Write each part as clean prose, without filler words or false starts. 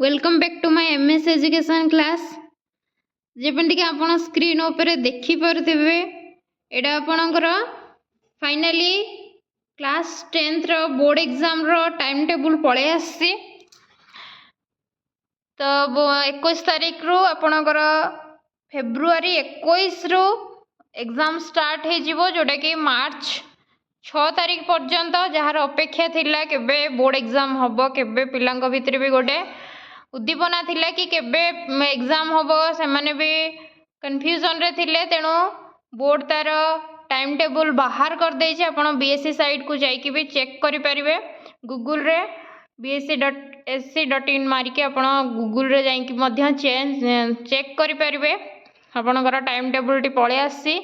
Welcome back to my MS education class जेपटिक आपण screen ऊपर देखि पारथिबे एडा आपणकर फाइनली क्लास 10th रो बोर्ड एग्जाम रो टाइम टेबल पळे आसी। तो 21 तारीख रो आपणकर फेब्रुआरी 21 रो एग्जाम स्टार्ट हे जिवो जोटा कि मार्च 6 तारीख पर्यंत जार अपेक्षा थिला केबे बोर्ड एग्जाम हबो केबे पिलांक भितर भी गोटे उद्दीपना थिला कि केबे एग्जाम हबो से माने भी कंफ्यूजन रे थिले। तेणु बोर्ड तार टाइम टेबल बाहर कर देछि। आपण बीएससी साइट को जाइकि भी चेक करि परिबे गूगल रे bsc.sc.in मारी के आपण गूगल रे जाइकि मध्य चेक करि परिबे। आपणकर टाइम टेबल टी पळे आसी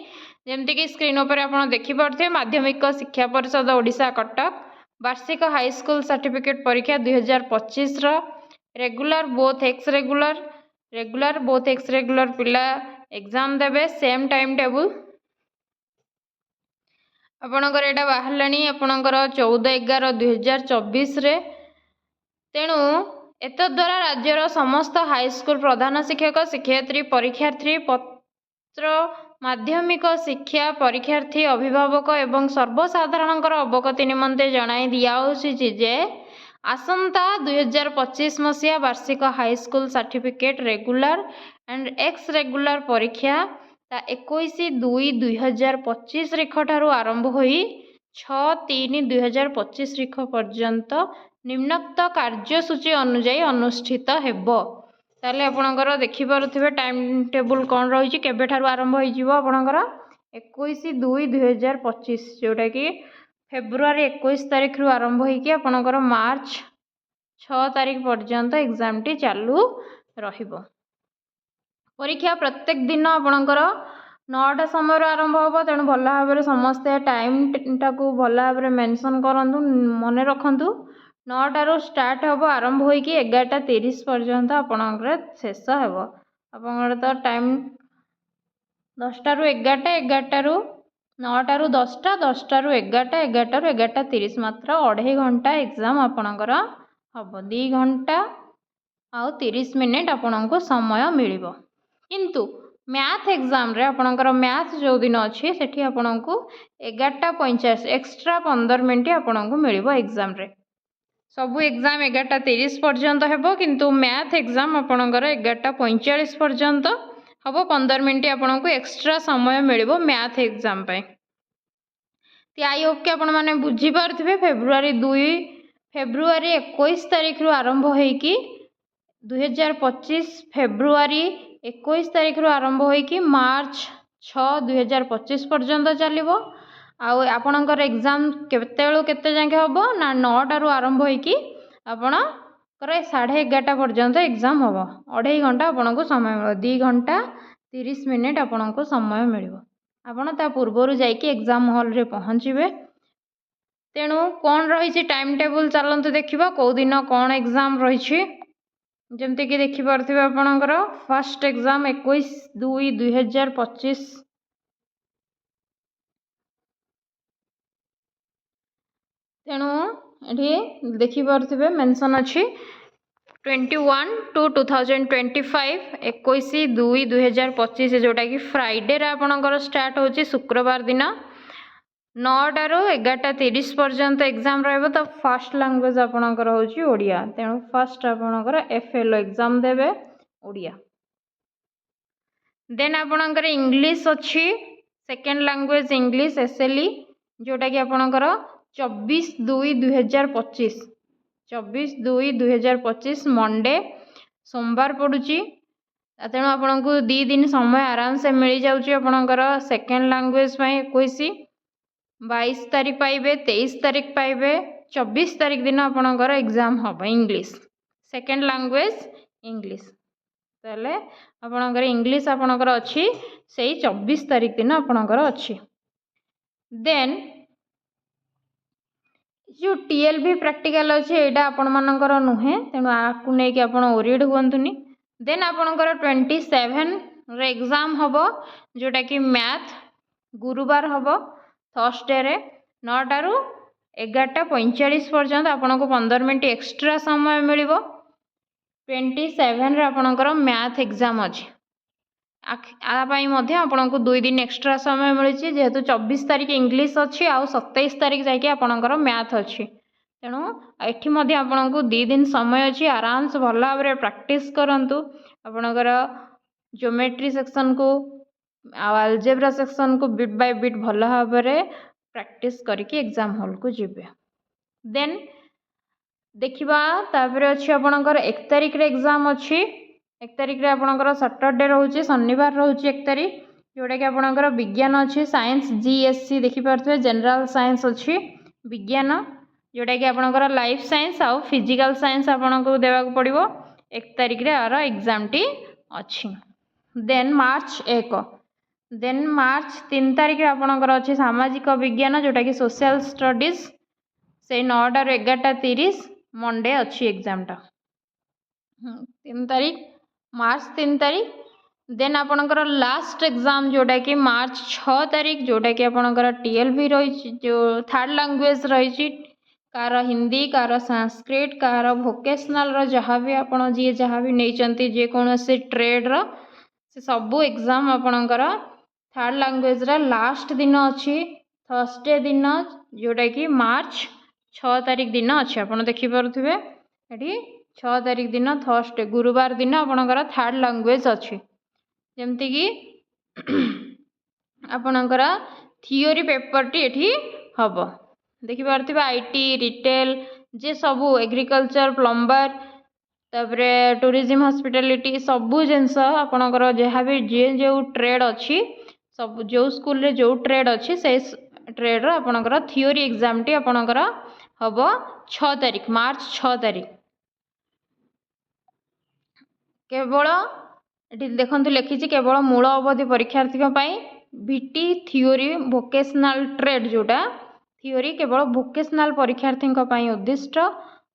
जेमति कि स्क्रीन ऊपर आपण देखि पारथे माध्यमिक शिक्षा परिषद ओडिशा कटक वार्षिक हाई स्कूल सर्टिफिकेट परीक्षा 2025 रो रेगुलर बोथ एक्स रेगुलर पिला एग्जाम देबे सेम टाइम टेबल आपणकर एटा बाहरलानी आपणकर 14/11/2024 रे। तेणु एत द्वारा राज्यर समस्त हाई स्कूल प्रधान शिक्षक शिक्षयित्री परीक्षार्थी पत्र माध्यमिक शिक्षा परीक्षार्थी अभिभावक एवं सर्वसाधारणकर अवगति निमंते जणाई दियाउछि जे आसंता 2025 मसीहा वार्षिक high school certificate regular and x regular परीक्षा 21/2/2025 रिख ठारू आरंभ होई 6/3/2025 रिख पर्यंत निम्नोक्त कार्यसूची अनुଯାयी अनुष्ठित हेबो। ताले आपणकर देखि पारुथिबे टाइम टेबल कोन रहिछि केबे ठारू आरंभ होई जिवो आपणकर 21/2/2025 जोटा कि फेब्रुआरी 21 तारीख रु आरंभ होई कि आपणकर मार्च 6 तारीख पर्यंत एग्जाम टी चालू रहिबो। परीक्षा प्रत्येक दिन आपणकर 9टा समय आरंभ होबो। तेणु भल भाव समस्ते टाइम टाकू भल भाव मेंशन करंतु मन रखंतु 9टारू स्टार्ट हम आरंभ हो 11:30 पर्यंत आपणकर शेष हेब। आपणकर तो टाइम 10टारू 11टा 11टारू 9टारू 10टा 10टारू 11टा 11टारू 11:30 मात्र 2.5 घंटा एग्जाम आपणकर हम 2 घंटा आउ 30 मिनिट आपनको समय मिलिबो। किंतु मैथ एग्जाम रे आपणकर मैथ जो दिन अच्छी सेठी आपनको 11:45 एक्स्ट्रा 15 मिनिट आपनको मिलिबो एग्जाम रे। सबु एग्जाम 11:30 पर्यंत हेबो किंतु मैथ एग्जाम आपणकर 11:45 पर्यंत हम 15 मिनिट आपनको एक्स्ट्रा समय मिलिबो मैथ एग्जाम पे। आई होप कि आपण माने बुझी पारथिबे फेब्रुआरी 21 तारीख रु आरंभ होईकि 2025 फेब्रुआरी 21 तारीख रु आरंभ होईकि मार्च 6 2025 पर्यंत चलिबो। आउ आपणकर एग्जाम केतेळु केते जाके हबो ना 9टारू आरंभ होईकि आपणकर 11:30 पर्यंत एग्जाम हबो। 2.5 घंटा आपनको समय मिलिबो 2 घंटा 30 मिनिट आपनको समय मिलिबो। आपण ता पूर्वरु जाइकि एग्जाम हॉल रे पहुँचीबे। तेणु कौन रही टाइम टेबल चलते देखा कौ दिन कौन एग्जाम रही जमती कि देखि पारथिबे आपणकर फर्स्ट एग्जाम 21/2/2025 तेणु ये देखि पारथिबे मेंशन अछि 21 to 2025 21/2/2025 जोटा कि फ्राइडे रे आपणकर स्टार्ट होची शुक्रवार दिन 9टारू 11:30 पर्यंत एग्जाम रहिबो। तो फर्स्ट लैंग्वेज आपणकर होची ओडिया। तेणु फर्स्ट आपणकर एफएलओ एग्जाम देबे ओडिया। देन आपणकर इंग्लिश अच्छी सेकेंड लैंग्वेज इंग्लिश एसएलई जोटा कि आपणकर 24/2/2025 24/2/2025 मंडे सोमवार पड़ुची। तेणु आपको 2 दिन समय आराम से मिल जाऊँगी आपणकर सेकेंड लैंग्वेज 22 तारीख पाइबे 23 तारीख पाइबे 24 तारीख दिन आपणकर एग्जाम हम इंग्लिश सेकेंड लैंग्वेज इंग्लिश। ताले आपणकर इंग्लिश आपणकर अच्छी से 24 तारीख दिन आपणकर अच्छी। देन जो टीएलबी प्रैक्टिकल अच्छे यहाँ आपण मानकर नुहे तेणु आपको नहीं आप ओरिड हुंतुनि। देन आपणकर 27 रे एग्जाम हम जोटा कि मैथ गुरुवार हम थर्सडे रे 9टारू 11:45 पर्यंत आपको 15 मिनिट एक्स्ट्रा समय मिलिबो। 27 ଆପଣଙ୍କର ମ୍ୟାଥ୍ ଏକ୍ଜାମ୍ ଅଛି। ଆପଣଙ୍କୁ 2 ଦିନ ଏକ୍ସଟ୍ରା ସମୟ ମିଳିଛି, ଯେହେତୁ 24 ତାରିଖ ଇଂଲିଶ ଅଛି ଆଉ 27 ତାରିଖ ଯାଇକି ଆପଣଙ୍କର ମ୍ୟାଥ୍ ଅଛି। ତେଣୁ ଏଠି ମଧ୍ୟ ଆପଣଙ୍କୁ 2 ଦିନ ସମୟ ଅଛି, ଆରାମସେ ଭଲ ଭାବରେ ପ୍ରାକ୍ଟିସ୍ କରନ୍ତୁ। ଆପଣଙ୍କର ଜିଓମେଟ୍ରି ସେକ୍ସନକୁ ଆଉ ଆଲଜେବ୍ରା ସେକ୍ସନକୁ ବିଟ୍ ବାଇ ବିଟ୍ ଭଲ ଭାବରେ ପ୍ରାକ୍ଟିସ୍ କରିକି ଏକ୍ଜାମ୍ ହଲ୍କୁ ଯିବେ। ଦେନ୍ ଦେଖିବା ତାପରେ ଅଛି ଆପଣଙ୍କର 1 ତାରିଖରେ ଏକ୍ଜାମ୍ ଅଛି। 1 ତାରିଖରେ ଆପଣଙ୍କର ସଟରଡେ ରହୁଛି, ଶନିବାର ରହୁଛି 1 ତାରିଖ, ଯେଉଁଟାକି ଆପଣଙ୍କର ବିଜ୍ଞାନ ଅଛି, ସାଇନ୍ସ GSC ଦେଖିପାରୁଥିବେ, ଜେନେରାଲ ସାଇନ୍ସ ଅଛି, ବିଜ୍ଞାନ ଯେଉଁଟାକି ଆପଣଙ୍କର ଲାଇଫ୍ ସାଇନ୍ସ ଆଉ ଫିଜିକାଲ ସାଇନ୍ସ ଆପଣଙ୍କୁ ଦେବାକୁ ପଡ଼ିବ। 1 ତାରିଖରେ ଆର ଏକ୍ଜାମ୍ଟି ଅଛି। ଦେନ୍ ମାର୍ଚ୍ଚ 1, ଦେନ୍ ମାର୍ଚ୍ଚ 3 ତାରିଖରେ ଆପଣଙ୍କର ଅଛି ସାମାଜିକ ବିଜ୍ଞାନ, ଯେଉଁଟାକି ସୋସିଆଲ ଷ୍ଟଡିଜ୍, ସେଇ 9ଟାରୁ 11:30 ମଣ୍ଡେ ଅଛି ଏକ୍ଜାମ୍ଟା। 3 ତାରିଖ ମାର୍ଚ୍ଚ 3 ତାରିଖ। ଦେନ୍ ଆପଣଙ୍କର ଲାଷ୍ଟ ଏକ୍ଜାମ୍ ଯେଉଁଟାକି ମାର୍ଚ୍ଚ 6 ତାରିଖ, ଯେଉଁଟାକି ଆପଣଙ୍କର TLV ରହିଛି, ଯେଉଁ ଥାର୍ଡ଼ ଲାଙ୍ଗୁଏଜ୍ ରହିଛି, କାହାର ହିନ୍ଦୀ, କାହାର ସାଂସ୍କ୍ରିଟ୍, କାହାର ଭୋକେସନାଲ୍ର ଯାହା ବି ଆପଣ ଯିଏ ଯାହା ବି ନେଇଛନ୍ତି ଯେକୌଣସି ଟ୍ରେଡ଼୍ର, ସେ ସବୁ ଏକ୍ଜାମ୍ ଆପଣଙ୍କର ଥାର୍ଡ଼ ଲାଙ୍ଗୁଏଜ୍ର ଲାଷ୍ଟ ଦିନ ଅଛି, ଥର୍ସଡେ ଦିନ, ଯେଉଁଟାକି ମାର୍ଚ୍ଚ 6 ତାରିଖ ଦିନ ଅଛି। ଆପଣ ଦେଖିପାରୁଥିବେ ଏଠି 6 ତାରିଖ ଦିନ ଥର୍ସଡେ ଗୁରୁବାର ଦିନ ଆପଣଙ୍କର ଥାର୍ଡ଼ ଲାଙ୍ଗୁଏଜ୍ ଅଛି। ଯେମିତିକି ଆପଣଙ୍କର ଥିଓରି ପେପରଟି ଏଠି ହେବ। ଦେଖିପାରୁଥିବେ IT, ରିଟେଲ, ଯେ ସବୁ ଏଗ୍ରିକଲଚର, ପ୍ଲମ୍ବର, ତାପରେ ଟୁରିଜିମ୍, ହସ୍ପିଟାଲିଟି, ସବୁ ଜିନିଷ ଆପଣଙ୍କର ଯାହା ବି ଯେଉଁ ଟ୍ରେଡ୍ ଅଛି, ସବୁ ଯେଉଁ ସ୍କୁଲରେ ଯେଉଁ ଟ୍ରେଡ୍ ଅଛି, ସେଇ ଟ୍ରେଡ୍ର ଆପଣଙ୍କର ଥିଓରି ଏକ୍ଜାମ୍ଟି ଆପଣଙ୍କର ହେବ 6 ତାରିଖ, ମାର୍ଚ୍ଚ 6 ତାରିଖ। କେବଳ ଏଠି ଦେଖନ୍ତୁ ଲେଖିଛି କେବଳ ମୂଳ ଅବଧି ପରୀକ୍ଷାର୍ଥୀଙ୍କ ପାଇଁ VT ଥିଓରି ଭୋକେସନାଲ ଟ୍ରେଡ୍, ଯେଉଁଟା ଥିଓରି କେବଳ ଭୋକେସନାଲ ପରୀକ୍ଷାର୍ଥୀଙ୍କ ପାଇଁ ଉଦ୍ଦିଷ୍ଟ।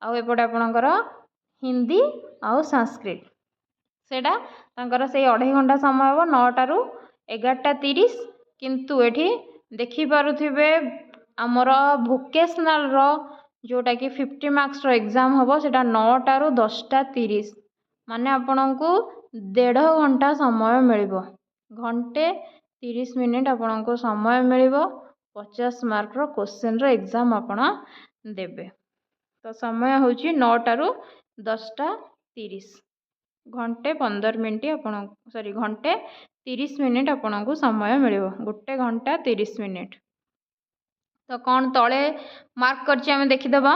ଆଉ ଏପଟେ ଆପଣଙ୍କର ହିନ୍ଦୀ ଆଉ ସାଂସ୍କ୍ରିଟ୍, ସେଇଟା ତାଙ୍କର ସେଇ 2.5 ଘଣ୍ଟା ସମୟ ହେବ, 9ଟାରୁ 11:30। କିନ୍ତୁ ଏଠି ଦେଖିପାରୁଥିବେ ଆମର ଭୋକେସନାଲର ଯେଉଁଟାକି 50 ମାର୍କ୍ସର ଏକ୍ଜାମ୍ ହେବ, ସେଇଟା 9ଟାରୁ 10:30, ମାନେ ଆପଣଙ୍କୁ 1.5 ଘଣ୍ଟା ସମୟ ମିଳିବ। 1:30 ଆପଣଙ୍କୁ ସମୟ ମିଳିବ 50 ମାର୍କର କ୍ୱେଶ୍ଚିନ୍ର ଏକ୍ଜାମ୍ ଆପଣ ଦେବେ। ତ ସମୟ ହେଉଛି 9ଟାରୁ 10:30, 1:15 ଆପଣ 1:30 ଆପଣଙ୍କୁ ସମୟ ମିଳିବ, 1:30। ତ କ'ଣ ତଳେ ମାର୍କ କରିଛି ଆମେ ଦେଖିଦେବା।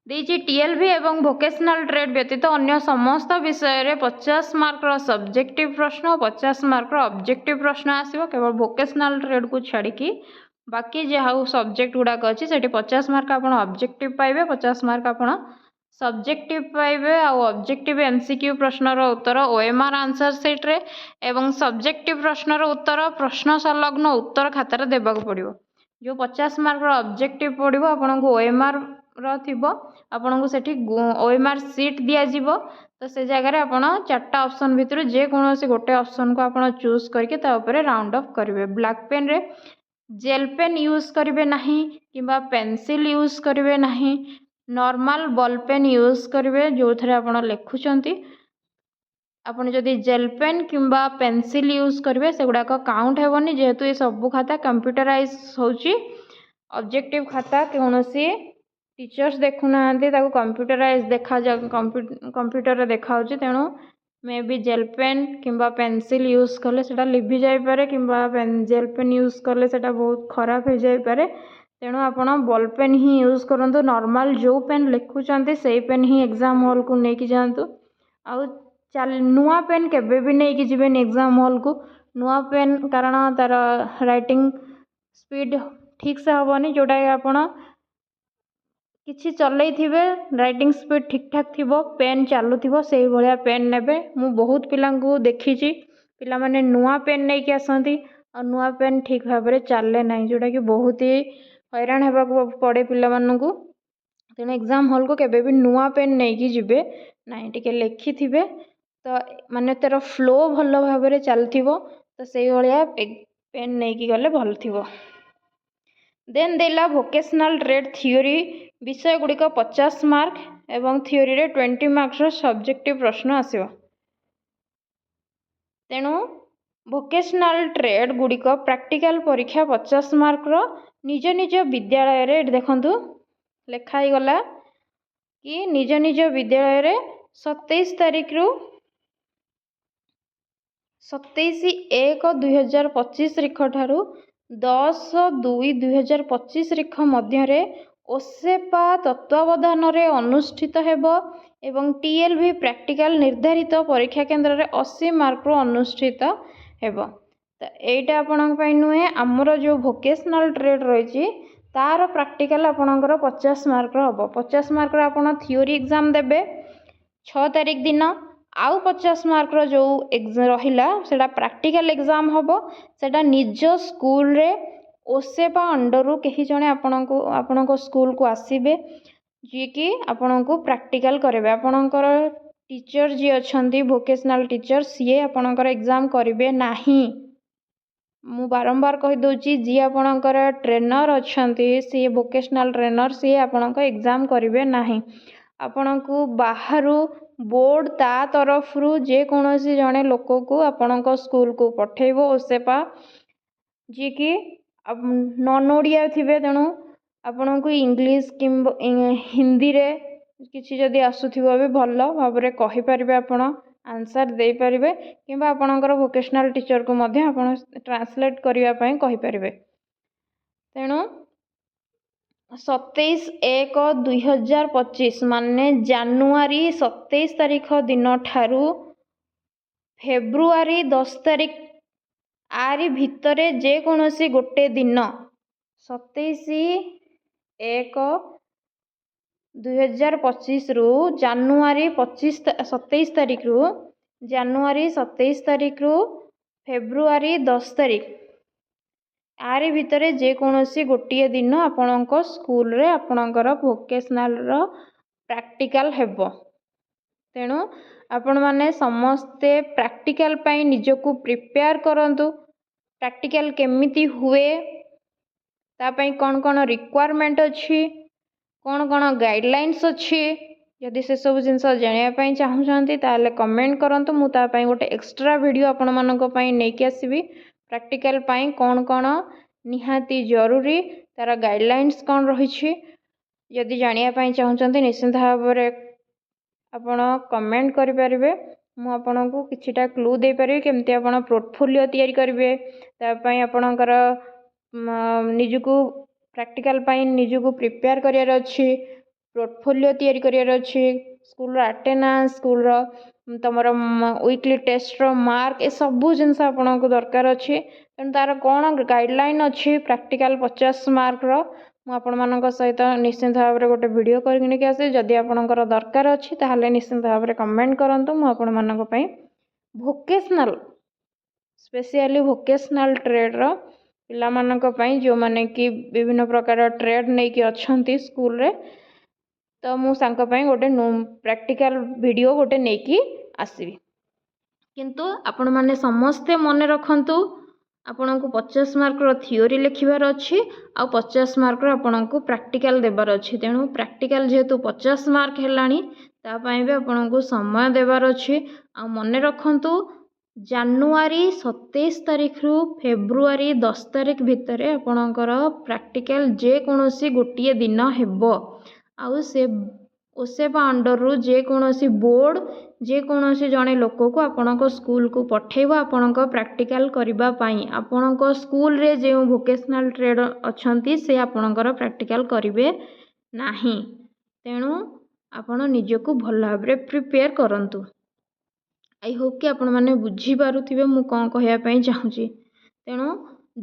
ଦେଇଛି TLV ଏବଂ ଭୋକେସନାଲ ଟ୍ରେଡ୍ ବ୍ୟତୀତ ଅନ୍ୟ ସମସ୍ତ ବିଷୟରେ 50 ମାର୍କର ସବଜେକ୍ଟିଭ ପ୍ରଶ୍ନ ଓ 50 ମାର୍କର ଅବଜେକ୍ଟିଭ ପ୍ରଶ୍ନ ଆସିବ। କେବଳ ଭୋକେସନାଲ ଟ୍ରେଡ୍କୁ ଛାଡ଼ିକି ବାକି ଯାହା ସବଜେକ୍ଟ ଗୁଡ଼ାକ ଅଛି ସେଠି 50 ମାର୍କ ଆପଣ ଅବଜେକ୍ଟିଭ ପାଇବେ, 50 ମାର୍କ ଆପଣ ସବଜେକ୍ଟିଭ ପାଇବେ। ଆଉ ଅବଜେକ୍ଟିଭ MCQ ପ୍ରଶ୍ନର ଉତ୍ତର OMR ଆନ୍ସର ସିଟ୍ରେ ଏବଂ ସବଜେକ୍ଟିଭ ପ୍ରଶ୍ନର ଉତ୍ତର ପ୍ରଶ୍ନ ସଂଲଗ୍ନ ଉତ୍ତର ଖାତାରେ ଦେବାକୁ ପଡ଼ିବ। ଯେଉଁ 50 ମାର୍କର ଅବଜେକ୍ଟିଭ ପଡ଼ିବ ଆପଣଙ୍କୁ OMRର ଥିବ, ଆପଣଙ୍କୁ ସେଠି OMR ସିଟ୍ ଦିଆଯିବ। ତ ସେ ଜାଗାରେ ଆପଣ 4ଟା ଅପସନ୍ ଭିତରୁ ଯେକୌଣସି ଗୋଟେ ଅପସନ୍କୁ ଆପଣ ଚୁଜ୍ କରିକି ତା ଉପରେ ରାଉଣ୍ଡ ଅଫ୍ କରିବେ। ବ୍ଲାକ୍ ପେନ୍ରେ ଜେଲ୍ ପେନ୍ ୟୁଜ୍ କରିବେ ନାହିଁ କିମ୍ବା ପେନ୍ସିଲ୍ ୟୁଜ୍ କରିବେ ନାହିଁ, ନର୍ମାଲ ବଲ୍ ପେନ୍ ୟୁଜ୍ କରିବେ ଯେଉଁଥିରେ ଆପଣ ଲେଖୁଛନ୍ତି। ଆପଣ ଯଦି ଜେଲ୍ ପେନ୍ କିମ୍ବା ପେନ୍ସିଲ୍ ୟୁଜ୍ କରିବେ ସେଗୁଡ଼ାକ କାଉଣ୍ଟ ହେବନି, ଯେହେତୁ ଏ ସବୁ ଖାତା କମ୍ପ୍ୟୁଟରାଇଜ୍ ହେଉଛି। ଅବଜେକ୍ଟିଭ ଖାତା କୌଣସି ଟିଚର୍ସ ଦେଖୁନାହାନ୍ତି, ତାକୁ କମ୍ପ୍ୟୁଟରାଇଜ୍ କମ୍ପ୍ୟୁଟରରେ ଦେଖାହେଉଛି। ତେଣୁ ମେ ବି ଜେଲ୍ ପେନ୍ କିମ୍ବା ପେନ୍ସିଲ୍ ୟୁଜ୍ କଲେ ସେଇଟା ଲିଭି ଯାଇପାରେ, କିମ୍ବା ଜେଲ୍ ପେନ୍ ୟୁଜ୍ କଲେ ସେଇଟା ବହୁତ ଖରାପ ହେଇଯାଇପାରେ। ତେଣୁ ଆପଣ ବଲ୍ ପେନ୍ ହିଁ ୟୁଜ୍ କରନ୍ତୁ। ନର୍ମାଲ ଯେଉଁ ପେନ୍ ଲେଖୁଛନ୍ତି ସେଇ ପେନ୍ ହିଁ ଏକ୍ଜାମ୍ ହଲ୍କୁ ନେଇକି ଯାଆନ୍ତୁ। ଆଉ ନୂଆ ପେନ୍ କେବେ ବି ନେଇକି ଯିବେନି ଏକ୍ଜାମ୍ ହଲ୍କୁ। ନୂଆ ପେନ୍ କାରଣ ତା'ର ରାଇଟିଂ ସ୍ପିଡ୍ ଠିକ୍ସେ ହେବନି। ଯେଉଁଟାକି ଆପଣ କିଛି ଚଲେଇଥିବେ, ରାଇଟିଂ ସ୍ପିଡ୍ ଠିକ୍ ଠାକ୍ ଥିବ, ପେନ୍ ଚାଲୁଥିବ, ସେଇଭଳିଆ ପେନ୍ ନେବେ। ମୁଁ ବହୁତ ପିଲାଙ୍କୁ ଦେଖିଛି, ପିଲାମାନେ ନୂଆ ପେନ୍ ନେଇକି ଆସନ୍ତି ଆଉ ନୂଆ ପେନ୍ ଠିକ୍ ଭାବରେ ଚାଲେ ନାହିଁ, ଯେଉଁଟାକି ବହୁତ ହି ହଇରାଣ ହେବାକୁ ପଡ଼େ ପିଲାମାନଙ୍କୁ। ତେଣୁ ଏକ୍ଜାମ୍ ହଲ୍କୁ କେବେ ବି ନୂଆ ପେନ୍ ନେଇକି ଯିବେ ନାହିଁ। ଟିକେ ଲେଖିଥିବେ ତ ମାନେ ତା'ର ଫ୍ଲୋ ଭଲ ଭାବରେ ଚାଲିଥିବ, ତ ସେଇଭଳିଆ ପେନ୍ ନେଇକି ଗଲେ ଭଲ ଥିବ। ଦେନ୍ ଦେଲା ଭୋକେସନାଲ ଟ୍ରେଡ୍ ଥିଓରି ବିଷୟ ଗୁଡ଼ିକ 50 ମାର୍କ। एवं थियोरी रे 20 मार्क्स सब्जेक्टिव प्रश्न आसिबो। तेणु वोकेशनल ट्रेड गुड़िक प्रैक्टिकल परीक्षा 50 मार्क निज निज विद्यालय रे देखंतु लेखाई गला कि निज निज विद्यालय रे 27 तारीख रु 27/1/2025 तारीख ठारू 10/2/2025 तारीख मध्य ओसेपा तत्वावधान रे अनुष्ठित हेबो एवं टीएलवी प्रैक्टिकल निर्धारित परीक्षा केन्द्र रे 80 मार्क अनुष्ठित हेबो। तो एटा आपन पई नुहे हमर जो वोकेशनल ट्रेड रही तार प्रैक्टिकल आपनकर 50 मार्क हबो। 50 मार्क आपन थियोरी एग्जाम देबे 6 तारीख दिन आउ 50 मार्क जो रहिला सेटा प्रैक्टिकल एग्जाम हबो। सेटा निज स्कूल रे ओसेपा अंडर रु कहीं जने आपनको स्कूल को आसीबे जी कि आपनको प्रैक्टिकल करेबे। आपनकर टीचर जी अछंती वोकेशनल टीचर सीए आपनकर एग्जाम करिवे नाही। मु बारंबार कहि दोची जी आपनकर ट्रेनर अछंती सी वोकेशनल ट्रेनर सी आपनकर एग्जाम करिवे नाही। आपनको बाहरु बोर्ड ता तरफ रु जे कोनोसी जने लोक को आपनकर स्कूल को पठेइबो ओसेपा जी कि नॉन ओडिया थिबे। तेणु आपनको इंग्लिश कि हिंदी रे किसी जदि आसुथिबो भी भल भाव रे कहि परिबे आपण आंसर दे परिबे किंबा आपनकर वोकेशनल टीचर को मध्य आपण ट्रांसलेट करिया पई कहि परिबे। तेणु 27/1/2025 माने जानुआरी 27 तारीख दिन ठारू फेब्रुआरी 10 तारीख आरी भितरे जे कोनोसी गोटे दिन 27/1/2025 रु जानुआरी 27 तारीख रु जानुआरी 27 तारीख रु फेब्रुआरी 10 तारीख आरी भितरे जे कोनोसी गोटे दिन आपणको स्कूल रे आपणकर वोकेशनल रो प्रैक्टिकल हेबो। तेणु आपण माने समस्ते प्रैक्टिकल पाई निजको प्रिपेयर करंतु। प्रैक्टिकल केमिति हुए ता पाई कौन कौन रिक्वायरमेंट अच्छी कौन कौन गाइडलाइंस अच्छी यदि से सब जिनस जानिया पाई चाहूचंती ताले कमेंट करंतु। मु ता पाई गोटे एक्स्ट्रा वीडियो आपण मानको पाई नेकी आसीबी। प्रैक्टिकल पाई कौन कौन निहाती जरूरी तार गाइडलाइंस कौन रही यदि जानिया पाई चाहूचंती निश्चित भाव रे आपण कमेंट करि परिबे। मु आपनको किछिटा क्लू दे परिबे केमती आपण पोर्टफोलियो तयारी करिवे ता पाई आपणकर निजुको प्रैक्टिकल पाई निजुको प्रिपेयर करियर अछि पोर्टफोलियो तयारी करियर अछि स्कूल रो अटेंडेंस स्कूल रो तमरो वीकली टेस्ट रो मार्क ए सब जिनस आपनको दरकार अछि। तेणु तार कौन गाइडलाइन अच्छी प्रैक्टिकल 50 मार्क रो मु आपण मानक सहित निश्चित भाव रे गोटे वीडियो करके आसे। जदि आपणकर दरकार अछि ताहले निश्चित भाव रे कमेंट करंतु। मु आपण मानक पई वोकेशनल स्पेशली वोकेशनल ट्रेड रो पिला मानक पई जो माने कि विभिन्न प्रकार ट्रेड नै कि अछंती स्कूल रे तो मु सांक पई गोटे प्रैक्टिकल वीडियो गोटे नै कि आसीबी। किंतु आपण माने समस्ते मन रखंतु आपनको 50 मार्क रो थियोरी लिखिबार अछि आ 50 मार्क रो आपनको प्रैक्टिकल देबार अछि। तेणु प्रैक्टिकल जेहेतु 50 मार्क हेलानी ता पई बे आपनको समय देबार अछि। आ मन रखंतु जानुआरी 27 तारीख रु फेब्रुआरी 10 तारीख भितरे आपणकर प्रैक्टिकल जे कोनोसी गोटिए दिन हेबो। आउ से ओसेपा अंडर रु जे कोनोसी बोर्ड जे कोनोसी जने लोक को आपणको स्कूल को पठेइबो आपणको प्रैक्टिकल करिबा पई। आपणको स्कूल रे जे वोकेशनल ट्रेड अछंती से आपणकर प्रैक्टिकल करिवे नाही। तेणु आपण निजको भल भाव रे प्रिपेयर करंतु। आई होप कि आपण माने बुझी पारुथिबे मु कोन कहया पई चाहूची। तेणु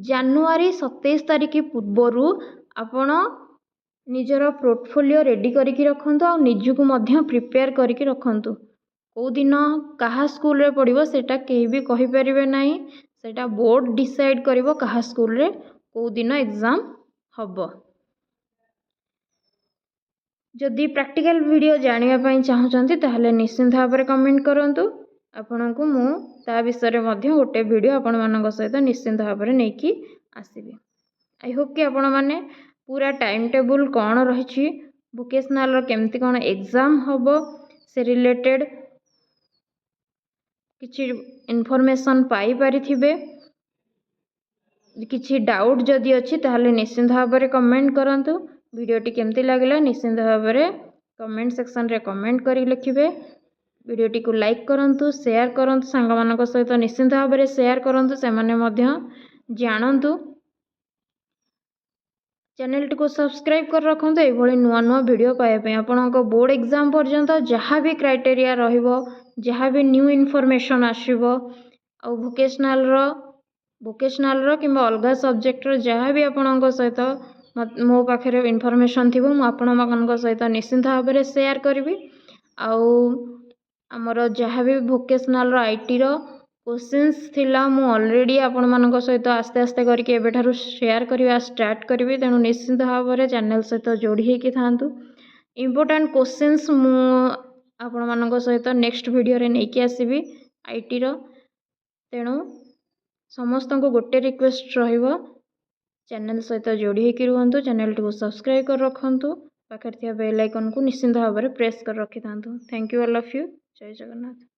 जानुआरी 27 तारीख पूर्वरु आपण निजर पोर्टफोलियो रेडी करिकि रखंतु आ निजको मध्य प्रिपेयर करिकि रखंतु। को दिन कहा स्कूल रे पड़िबो सेटा केही भी कहि परिबे नाही। सेटा बोर्ड डिसाइड करिवो कहा स्कूल रे को दिन एग्जाम हबो। जदि प्रैक्टिकल वीडियो जानिया पई चाहूचंती ताहले निश्चित भाव रे कमेंट करंतु। आपनको मु ता विषय रे मध्य गोटे वीडियो आपण मानक सहित निश्चित भाव रे नेकी आसीबी। आई होप कि आपण माने पूरा टाइम टेबल कौन रही ଭୋକେସନାଲର କେମିତି କ'ଣ ଏକ୍ଜାମ୍ ହେବ ସେ ରିଲେଟେଡ଼୍ କିଛି ଇନଫର୍ମେସନ୍ ପାଇପାରିଥିବେ। କିଛି ଡାଉଟ୍ ଯଦି ଅଛି ତାହେଲେ ନିଶ୍ଚିନ୍ତ ଭାବରେ କମେଣ୍ଟ କରନ୍ତୁ। ଭିଡ଼ିଓଟି କେମିତି ଲାଗିଲା ନିଶ୍ଚିନ୍ତ ଭାବରେ କମେଣ୍ଟ ସେକ୍ସନରେ କମେଣ୍ଟ କରି ଲେଖିବେ। ଭିଡ଼ିଓଟିକୁ ଲାଇକ୍ କରନ୍ତୁ, ସେୟାର କରନ୍ତୁ, ସାଙ୍ଗମାନଙ୍କ ସହିତ ନିଶ୍ଚିନ୍ତ ଭାବରେ ସେୟାର କରନ୍ତୁ, ସେମାନେ ମଧ୍ୟ ଜାଣନ୍ତୁ। ଚ୍ୟାନେଲଟିକୁ ସବସ୍କ୍ରାଇବ୍ କରି ରଖନ୍ତୁ ଏଇଭଳି ନୂଆ ନୂଆ ଭିଡ଼ିଓ ପାଇବା ପାଇଁ। ଆପଣଙ୍କ ବୋର୍ଡ଼ ଏକ୍ଜାମ୍ ପର୍ଯ୍ୟନ୍ତ ଯାହା ବି କ୍ରାଇଟେରିଆ ରହିବ, ଯାହା ବି ନ୍ୟୁ ଇନଫର୍ମେସନ୍ ଆସିବ, ଆଉ ଭୋକେସନାଲର କିମ୍ବା ଅଲଗା ସବଜେକ୍ଟର ଯାହା ବି ଆପଣଙ୍କ ସହିତ ମୋ ପାଖରେ ଇନଫର୍ମେସନ୍ ଥିବ ମୁଁ ଆପଣମାନଙ୍କ ସହିତ ନିଶ୍ଚିନ୍ତ ଭାବରେ ସେୟାର କରିବି। ଆଉ ଆମର ଯାହା ବି ଭୋକେସନାଲର ଆଇଟିର କ୍ୱେଶ୍ଚିନ୍ସ ଥିଲା ମୁଁ ଅଲରେଡ଼ି ଆପଣମାନଙ୍କ ସହିତ ଆସ୍ତେ ଆସ୍ତେ କରିକି ଏବେଠାରୁ ସେୟାର କରିବା ଷ୍ଟାର୍ଟ କରିବି। ତେଣୁ ନିଶ୍ଚିନ୍ତ ଭାବରେ ଚ୍ୟାନେଲ ସହିତ ଯୋଡ଼ି ହେଇକି ଥାଆନ୍ତୁ। ଇମ୍ପୋର୍ଟାଣ୍ଟ କ୍ୱେଶ୍ଚିନ୍ସ ମୁଁ ଆପଣମାନଙ୍କ ସହିତ ନେକ୍ସଟ ଭିଡ଼ିଓରେ ନେଇକି ଆସିବି ଆଇଟିର। ତେଣୁ ସମସ୍ତଙ୍କୁ ଗୋଟେ ରିକ୍ୱେଷ୍ଟ ରହିବ, ଚ୍ୟାନେଲ ସହିତ ଯୋଡ଼ି ହେଇକି ରୁହନ୍ତୁ, ଚ୍ୟାନେଲଟିକୁ ସବସ୍କ୍ରାଇବ୍ କରି ରଖନ୍ତୁ, ପାଖରେ ଥିବା ବେଲ୍ ଆଇକନ୍କୁ ନିଶ୍ଚିନ୍ତ ଭାବରେ ପ୍ରେସ୍ କରି ରଖିଥାନ୍ତୁ। Thank you all of you. Jai Jagannath.